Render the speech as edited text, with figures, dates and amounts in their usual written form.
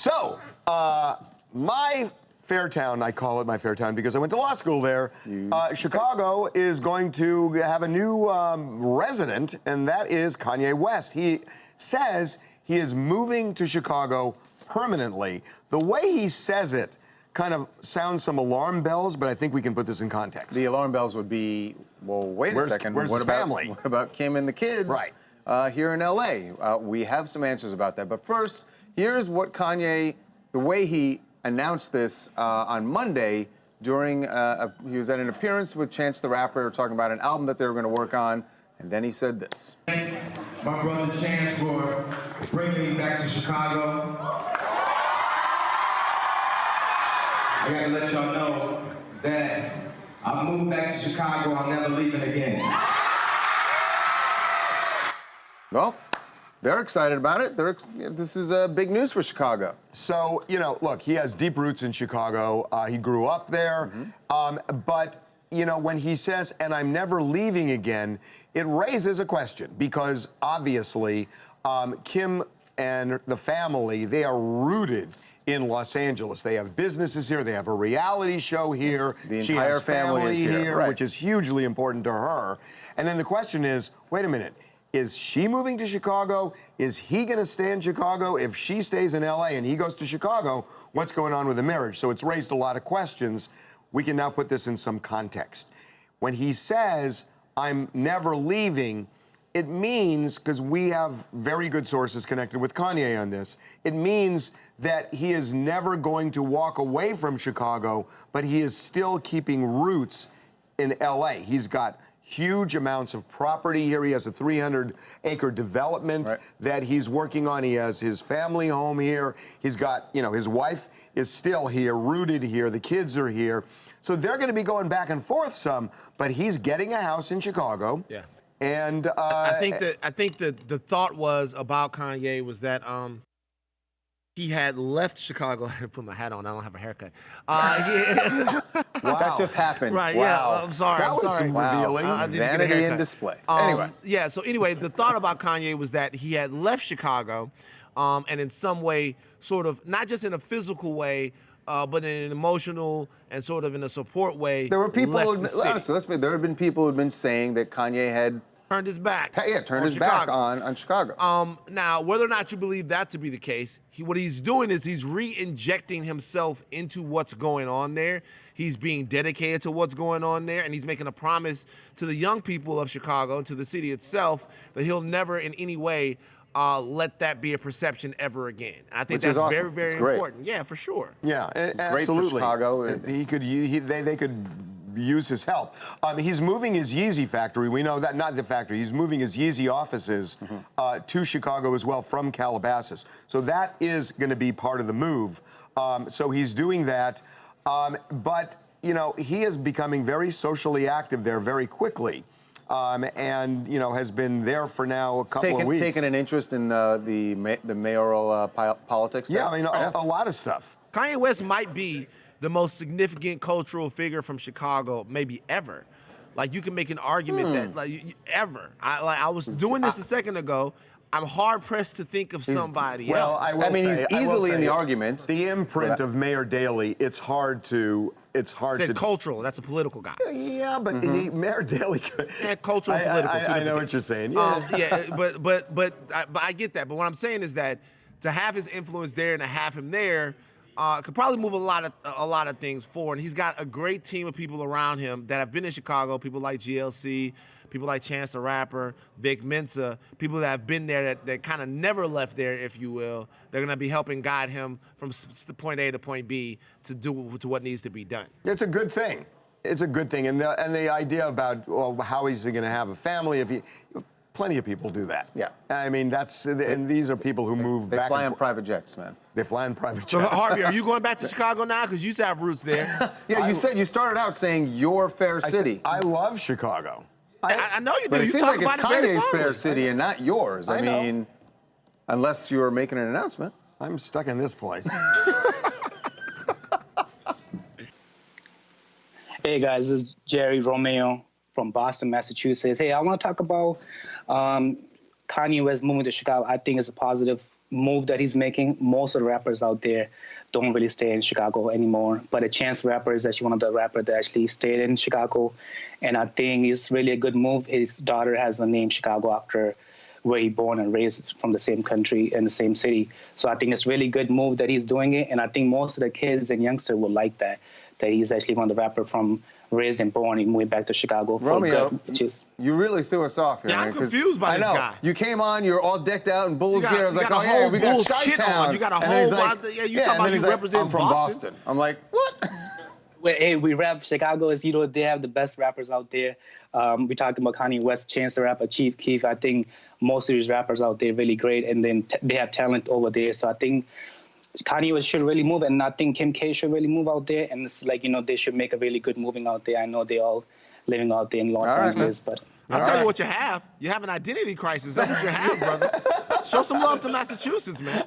So, my fair town, I call it my fair town because I went to law school there. Chicago is going to have a new resident, and that is Kanye West. He says he is moving to Chicago permanently. The way he says it kind of sounds some alarm bells, but I think we can put this in context. The alarm bells would be, well, wait a second. Where's his family? What about Kim and the kids here in LA? We have some answers about that. But first, here's what Kanye, the way he announced this on Monday during, he was at an appearance with Chance the Rapper talking about an album that they were going to work on, and then he said this. My brother Chance for bringing me back to Chicago. I gotta let y'all know that I moved back to Chicago, I'm never leaving again. Well, they're excited about it. This is big news for Chicago. So, you know, look, he has deep roots in Chicago. He grew up there. But, you know, when he says, and I'm never leaving again, it raises a question because obviously Kim and the family, they are rooted in Los Angeles. They have businesses here. They have a reality show here. The entire she has family is here, right. which is hugely important to her. And then the question is, wait a minute, is she moving to Chicago? Is he going to stay in Chicago? If she stays in LA and he goes to Chicago, what's going on with the marriage? So it's raised a lot of questions. We can now put this in some context. When he says, I'm never leaving, it means, because we have very good sources connected with Kanye on this, it means that he is never going to walk away from Chicago, but he is still keeping roots in LA. He's got huge amounts of property here. He has a 300-acre development that he's working on. He has his family home here. He's got, you know, his wife is still here, rooted here. The kids are here. So they're going to be going back and forth some, but he's getting a house in Chicago. Yeah. And I think that the thought was about Kanye was that he had left Chicago. I had to put my hat on. I don't have a haircut. Wow. That just happened. Right. Wow. Yeah. I'm sorry. That was some revealing. Vanity in display. Anyway. Yeah. So anyway, the thought about Kanye was that he had left Chicago, and in some way, sort of not just in a physical way, but in an emotional and sort of in a support way. There were people. Honestly, there have been people who've been saying that Kanye had turned his back. Yeah, turned his back on Chicago. Now, whether or not you believe that to be the case, what he's doing is he's re-injecting himself into what's going on there. He's being dedicated to what's going on there, and he's making a promise to the young people of Chicago and to the city itself that he'll never in any way let that be a perception ever again. I think that's awesome. very, very important. Yeah, for sure. Yeah, it's absolutely. Great for Chicago. They could use his help. He's moving his Yeezy factory. We know that, not the factory. He's moving his Yeezy offices to Chicago as well from Calabasas. So that is going to be part of the move. So he's doing that. But, you know, he is becoming very socially active there very quickly. And, you know, has been there for now a couple of weeks. Taken an interest in the mayoral politics there? Yeah, I mean, a lot of stuff. Kanye West might be the most significant cultural figure from Chicago, maybe ever. Like, you can make an argument that, like, ever. I was doing this a second ago. I'm hard-pressed to think of somebody else. I mean, he's easily in the argument. The imprint of Mayor Daley, it's hard to... cultural. That's a political guy. Yeah, but Mayor Daley. Yeah, cultural and political. I know what you're saying. Yeah, but I get that. But what I'm saying is that to have his influence there and to have him there could probably move a lot of things forward. And he's got a great team of people around him that have been in Chicago. People like GLC, people like Chance the Rapper, Vic Mensa, people that have been there that kind of never left there, if you will. They're going to be helping guide him from point A to point B to what needs to be done. It's a good thing. It's a good thing. And the idea about, well, how he's going to have a family, if he... Plenty of people do that. Yeah. I mean, and these are people who move back. They fly on private jets, man. They fly on private jets. So, Harvey, are you going back to Chicago now? Because you used to have roots there. Yeah, you started out saying your fair city. I love Chicago. I know you do. But it you seems talk like it's about it very Kanye's fair fondly. city and not yours. I mean, unless you're making an announcement. I'm stuck in this place. Hey guys, this is Jerry Romeo from Boston, Massachusetts. Hey, I want to talk about Kanye West moving to Chicago. I think it's a positive move that he's making. Most of the rappers out there don't really stay in Chicago anymore. But a Chance rapper is actually one of the rappers that actually stayed in Chicago. And I think it's really a good move. His daughter has the name Chicago after where he born and raised, from the same country and the same city. So I think it's really good move that he's doing it. And I think most of the kids and youngsters will like that he's actually one of the rappers from raised and born and moved back to Chicago. Romeo, for good, you really threw us off here. Yeah, man, I'm confused by this guy. You came on, you're all decked out in Bulls gear. I was like, oh yeah, we got Bulls kit Chi-Town. on. You got a And then he's whole like, lot. Yeah, you talking about you represent I'm from Boston. I'm like, what? Hey, we rap Chicago as they have the best rappers out there. We talked about Kanye West, Chance the Rapper, Chief Keef. I think most of these rappers out there are really great, and then they have talent over there. So I think Kanye West should really move, and I think Kim K should really move out there. And it's like, they should make a really good moving out there. I know they all living out there in Los Angeles, but I'll tell you what you have. You have an identity crisis. That's what you have, brother. Show some love to Massachusetts, man.